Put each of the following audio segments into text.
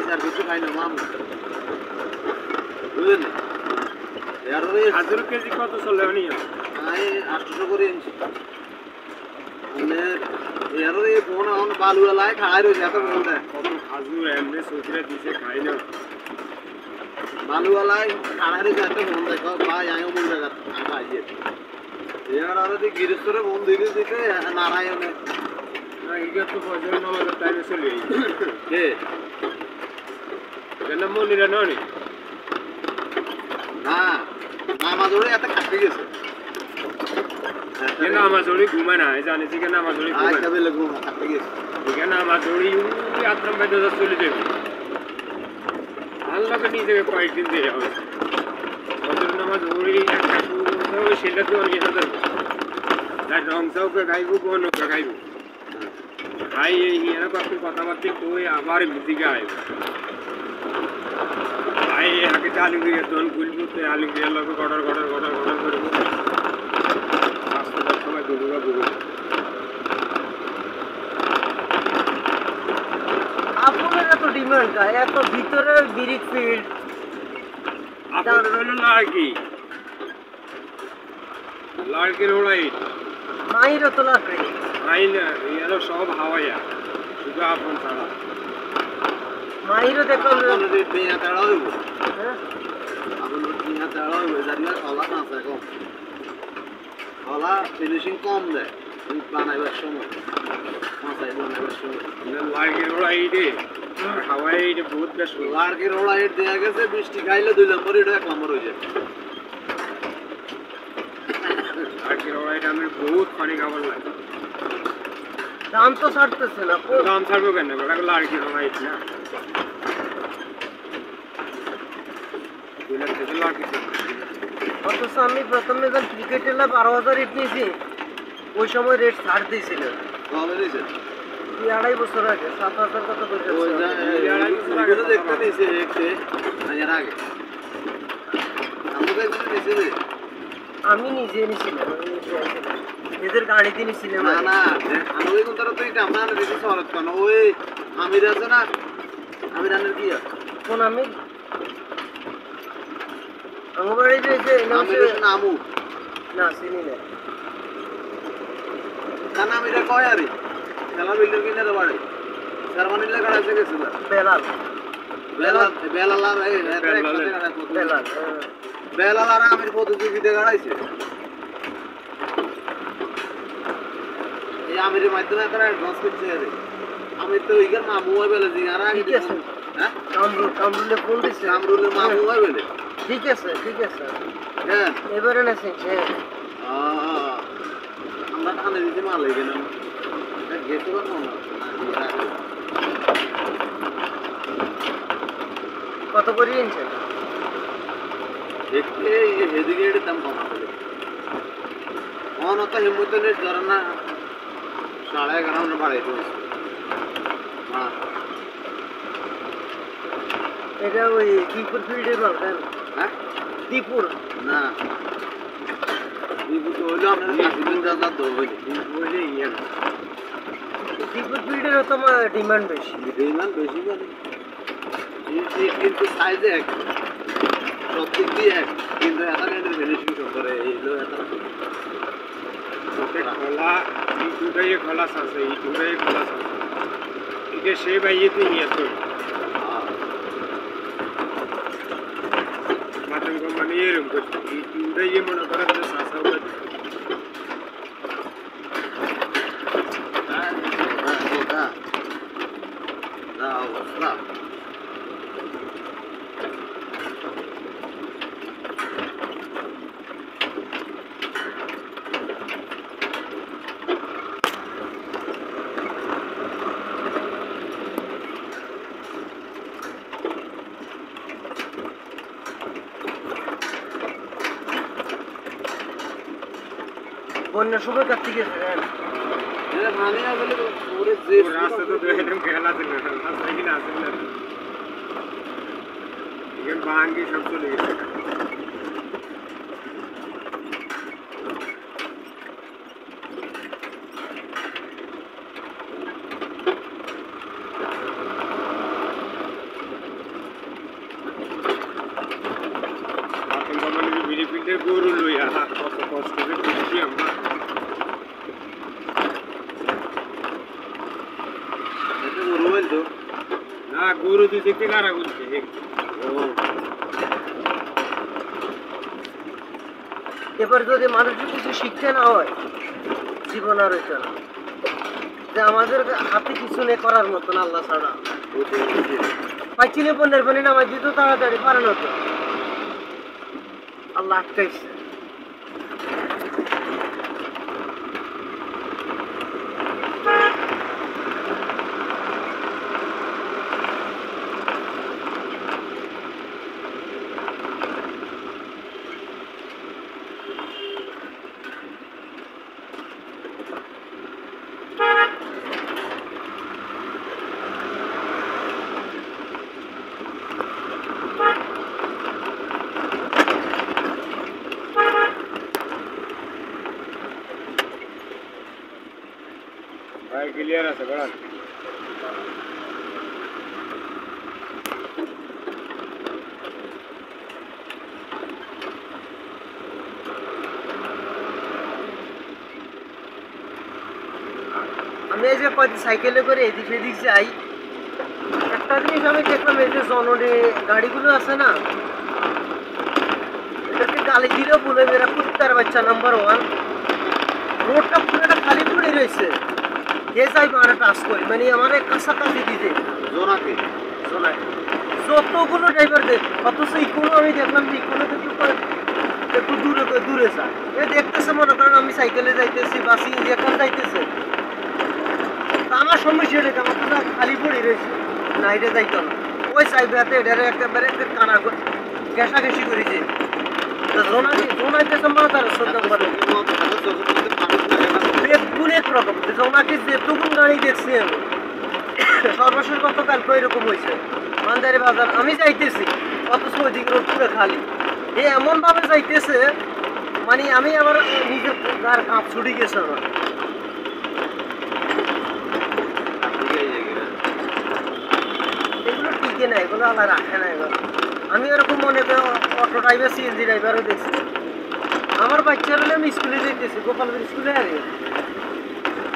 খাইছে আর কিছু খাই না মাম বুঝলেন হাজার কেজি কত চলে অনিয়া আমি 800 করে এনেছি মানে এর এই ফোন এখন বালু এলাকায় খাই রয়েছে এত ফোন দেয় কত খাজুর এমনি সৌদিরা দিছে খাই না বালু এলাকায় খাই রয়েছে এত ফোন দেয় ভাই আমিও মন জায়গা খাইছে এর আর যদি গিরিশ্বরে ফোন দিতে দিতে নারায়ণে না ইগা তো ফজর নামাজের টাইমে চলে কে কেন মনিরা ননি না নামাজ ওরে এত খাটতে গেছে কেন নামাজ ওড়ি ঘুমায় না জানি যে কেন নামাজ ওড়ি ঘুমায় আজকে বেলে ঘুম খাটতে গেছে কেন নামাজ ওড়ি আত্রাম বেদ চলে যাবে আল্লাহকে নিজে কয়েকদিন দিয়ে হবে ফজর নামাজ ওড়ি একটা শুরু সেটা তো অনেক হাজার তার রংসাওকে গাইবো বনকে গাইবো খাই এই হিয়ারা কয়েকটি কথাবার্তা কই আবার মিদিকে আইব ভাই আগে আলু দিয়ে দন গুলবো তো আলু দিয়ে লোক গড়র গড়র গড়র গড়র করবো রাস্তার সময় দুর্গা বুবু আপনার এত ডিমান্ড এত ভিতরে বিরিক ফিল্ড আপনার হলো লাড়কির ওড়াই মাইরও তো লাকড়ি আইন এলো সব হাওয়াইয়া শুধু আপন ছাড়া মাইরও দেখলাম আপনার যদি পেঁয়া তেড়া হইব হ্যাঁ? আপনার পেঁয়া তেড়া হইব জানিয়া কলা না আছে কম কলা ফিনিশিং কম দেয় বানাইবার সময় মাথায় বানাইবার সময় লাড়কির ওড়াই রে আর হাওয়াই এটা বহুত বেশ লাড়কির ওড়া ইট দেয়া গেছে বৃষ্টি খাইলে 2 নম্বর এটা 1 নম্বর হয়ে যায় লাড়কির ওড়াইটা আমি বহুত পানি খাবার লাগে দাম তো ছাড়তেছে না দাম ছাড়বো কেন ওটা লাড়কির ওড়াই না 2 লাখ থেকে লাড়কি অথচ আমি প্রথমে যখন ক্রিকেট এলাম 12,000 ইট নিয়েছি ওই সময় রেট ছাড় দিয়েছিল কবে দিছে 2.5 বছর আগে 7,000 কত করে ওই আগে যে দেখতে দিছে একটে এর আগে আমাকে দিছে রে আমি নিজে নিয়েছিলাম আমি নিজে আনছিলাম। এদের গাড়িতে নিয়েছিলাম না আগে। না আমি ওই কোনটা তো এটা আমরা দেখি শরৎ কেন ওই আমির আছে না আমিরানের কি কোন আমি আমার বাড়িতে এসে আমির নামু না চিনি না কারণ আমিরা কয় আরে খেলা বিল্ডার কিনে দেওয়া বাড়ি জার্মানিলে গাড়াইতে গেছিল বেলাল বেলাল বেলাল আর বেলাল বেলাল আর আমির প্রতিযোগিতা গাড়াইছে এই আমিরের মাধ্যমে তারা অ্যাডভান্স করছে আরে আমি তো ইগার মামু হয় বলে দিই আর আগে ঠিক আছে। হ্যাঁ কামরুলে ফোন দিছে কামরুলের মামু হয় বলে ঠিক আছে হ্যাঁ এবারে না হ্যাঁ আমরা ঠান্ডা দিতে মাল লেগে না গেছে বা মনে কত করে নিয়েছেন দেখতে হেদিকে এর দাম কম আছে অনত হিম্মত নেই ধরে না 11.5 বাড়াইতে হ্যাঁ এটা ওই দীপুর ফিল্ডের মাল তাই না? হ্যাঁ দীপুর না বিভূত হইলো আপনার কাশিদিন দাদা তো হইলে বলে ইয়ে না দীপুর ফিল্ডের তো আমার ডিমান্ড বেশি ডিমান্ড বেশি করে কিন্তু সাইজে এক সব দিক দিয়ে এক কিন্তু এটা রেটের ফিনিশিং সব করে এইগুলো এটা খোলা এই দুটাই খোলা আছে এই দুটাই খোলা আছে এটা সে বাইয়েতে নিয়ে তো মাতন কোম্পানি এরকম করছে এই দুটাই মনে করেন যে সাসা হবে বন্যার সময় কাটতে গেছে রাস্তা তো এরকম খেলা ছিল রাস্তা কিনা আছে না এখানে ভাঙ্গি সব চলে গেছে তিনটে গরু লইয়া কত কষ্ট করে করছি আমরা। এটা গরু বলতো না গরু দুই থেকে কারা করছে ও এবার যদি মানুষের কিছু শিক্ষা না হয় জীবন আর হইতো না, যে আমাদের হাতে কিছু নেই করার মতন আল্লাহ ছাড়া। পাইছিলে বন্যার পানি নামাই দিত তাড়াতাড়ি পারে না তো, আল্লাহ আটকাইছে। ভাই ক্লিয়ার আছে বড় আমি এই যে কয়দিন সাইকেলে করে এদিক সেদিক যাই, একটা জিনিস আমি দেখলাম, এই যে জননী গাড়িগুলো আছে না, এটাকে গালি দিলেও বলে মেয়েরা কুত্তার বাচ্চা নাম্বার 1। রোডটা পুরোটা খালি পড়ে রয়েছে, কে যাইবো আর টাচ করি, মানে আমার কাছাকাছি দিতে জোনাকে শোনায় যতগুলো ড্রাইভার দেখ, অথচ ইকোনো আমি দেখলাম যে ইকোনো একটু দূরে দূরে যায়, এ দেখতেছে মনে করেন আমি সাইকেলে যাইতেছি বা যেখান যাইতেছে, তা আমার সমস্যা এটা আমার তো খালি পড়ে রয়েছে, না এটা যাইতো না, ওই সাইডে এটারে একেবারে কানা ঘেঁষাঘেঁষি করেছে। জোনাইতেছে মনে তার সত্য করে বেগুন এক রকম, জোনাকে যেটুকুন গাড়ি দেখছি আমি সর্বশেষ গতকাল এরকম হয়েছে মান্দারি বাজার, আমি যাইতেছি অথচ ওইদিকে রোড পুরো খালি, এমন ভাবে যাইতেছে মানে আমি আমার নিজের গার কাঁপ ছুটি গেছে আমার। এগুলো টিকে না, এগুলো আল্লাহ রাখে না এগুলো। আমি এরকম মনে করি অটো ড্রাইভার সিএনজি ড্রাইভারও দেখছি, আমার বাচ্চারা হলে আমি স্কুলে যেতেছি, গোপালপুর স্কুলে আগে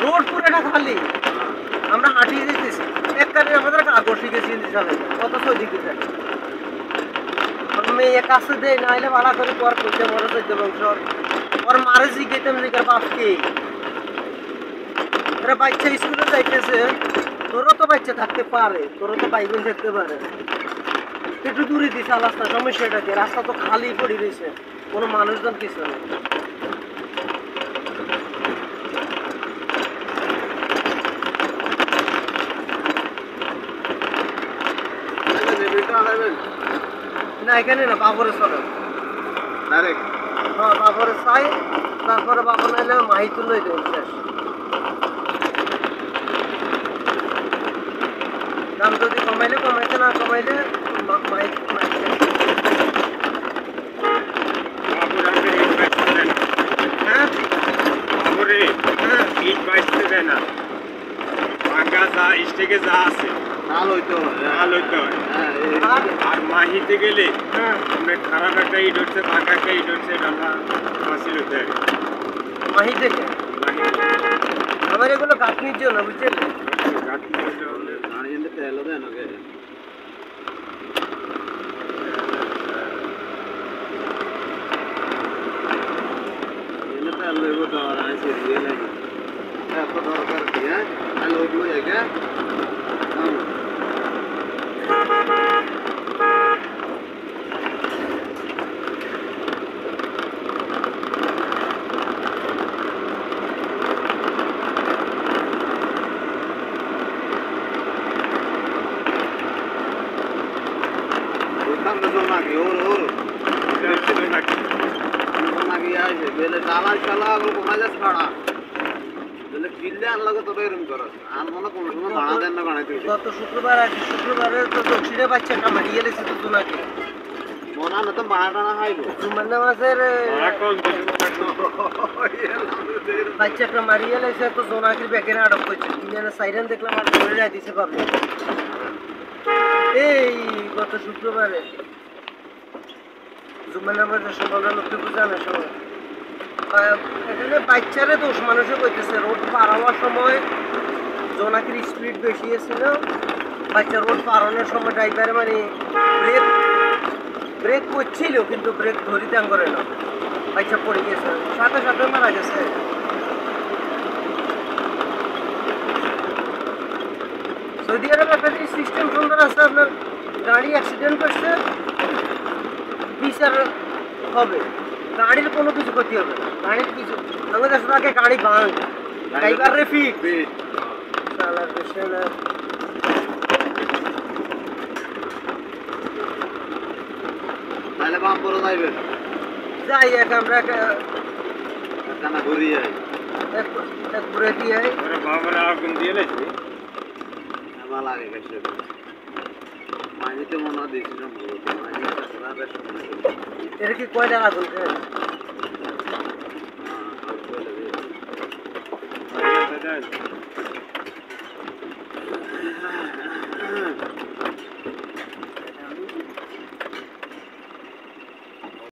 রোড পুরোটা খালি, আমরা হাঁটিয়ে যেতেছি, এক কারণে আমাদের কাগজ শিখে সিএনজি চালাই অথচ ওইদিকে যাই, মেয়ে কাছে দেয় না হলে ভাড়া করে পর করতে মরে চোদ্দ বংশ ওর মারে জিগেতাম জিগার বাপকে, এরা বাচ্চা স্কুলে যাইতেছে, তোরও তো বাচ্চা থাকতে পারে, তোরও তো ভাই বোন থাকতে পারে, একটু দূরে দিছে রাস্তা, সমস্যাটা কি রাস্তা তো খালি পড়ে রয়েছে, কোনো মানুষজন কিছু নেই। না এখানে না বাবরের সড়ক ডাইরেক্ট হ্যাঁ বাবরের চাই, তারপরে বাবর নাইলে মাহিতুল লই দেবেন শেষ। দাম যদি কমাইলে কমাইতে, না কমাইলে হ্যাঁ বাবুরে ইট বাইতে দেয় না, ভাঙ্গা যা স্টেকে যা আছে নাল হইতো নাল হইতে হয়। আর আর মাহিতে গেলে হ্যাঁ আমরা খারাপ একটা ইট হচ্ছে, ভাঙ্গা একটা ইট হচ্ছে, ডালা ফাঁসিল হতে হবে মাহি থেকে আমার এগুলো গাঁথনির জন্য বুঝছেন। গাড়ি তেল দেয় নাকি তেল লইব তো আছে দিয়ে লাগে এত দরকার কি হ্যাঁ তেল লইব জায়গা নাকি ওর ওর নাকি আসে বেলে চালা চালা কমা যাচ্ছে ভাড়া বেলে কিনলে আনলাগে তবে এরকম করো আর মনে কোনো সময় ভাড়া দেন না বানাইতে গত শুক্রবার আছে, শুক্রবারে তো দক্ষিণে বাচ্চাটা মারি গেলেছে তো তোনাকে মনে না তো ভাড়া টানা খাইবো জুমার নামাজের বাচ্চাটা মারি গেলেছে তো জোনাকির ব্যাগের আটক করছে, কিনে সাইরেন দেখলাম আর ধরে যাই দিছে পাবলিক। এই গত শুক্রবারে জুম্মা নামাজের সময় লক্ষ্মী পূজানোর সময় এখানে বাচ্চারে দোষ মানুষে কইতেছে রোড পার হওয়ার সময় জোনাকির স্পিড বেশি ছিল বাচ্চা রোড পার হওয়ার সময় ড্রাইভার মানে ব্রেক ব্রেক করছিল কিন্তু ব্রেক ধরিতে করে না বাচ্চা পড়ে গেছে সাথে সাথে মারা গেছে সৌদি আরব একটা সিস্টেম সুন্দর আছে আপনার গাড়ি অ্যাক্সিডেন্ট করছে বিচার হবে গাড়ির কোনো কিছু ক্ষতি হবে না গাড়ির কিছু আমাদের দেশে আগে গাড়ি ভাঙ ড্রাইভার রে ফিট চালার দেশে না তাহলে বাম পরে যাইবেন যাই এক আমরা কানা ঘুরি যাই এক ঘুরে দিয়ে বাবারা আগুন দিয়ে লাগবে আমার লাগে গেছে মাইনিতে মনে দিয়েছিলাম মাইনিতে খোলা বেশ এর কি কয়টা আগুন দাদা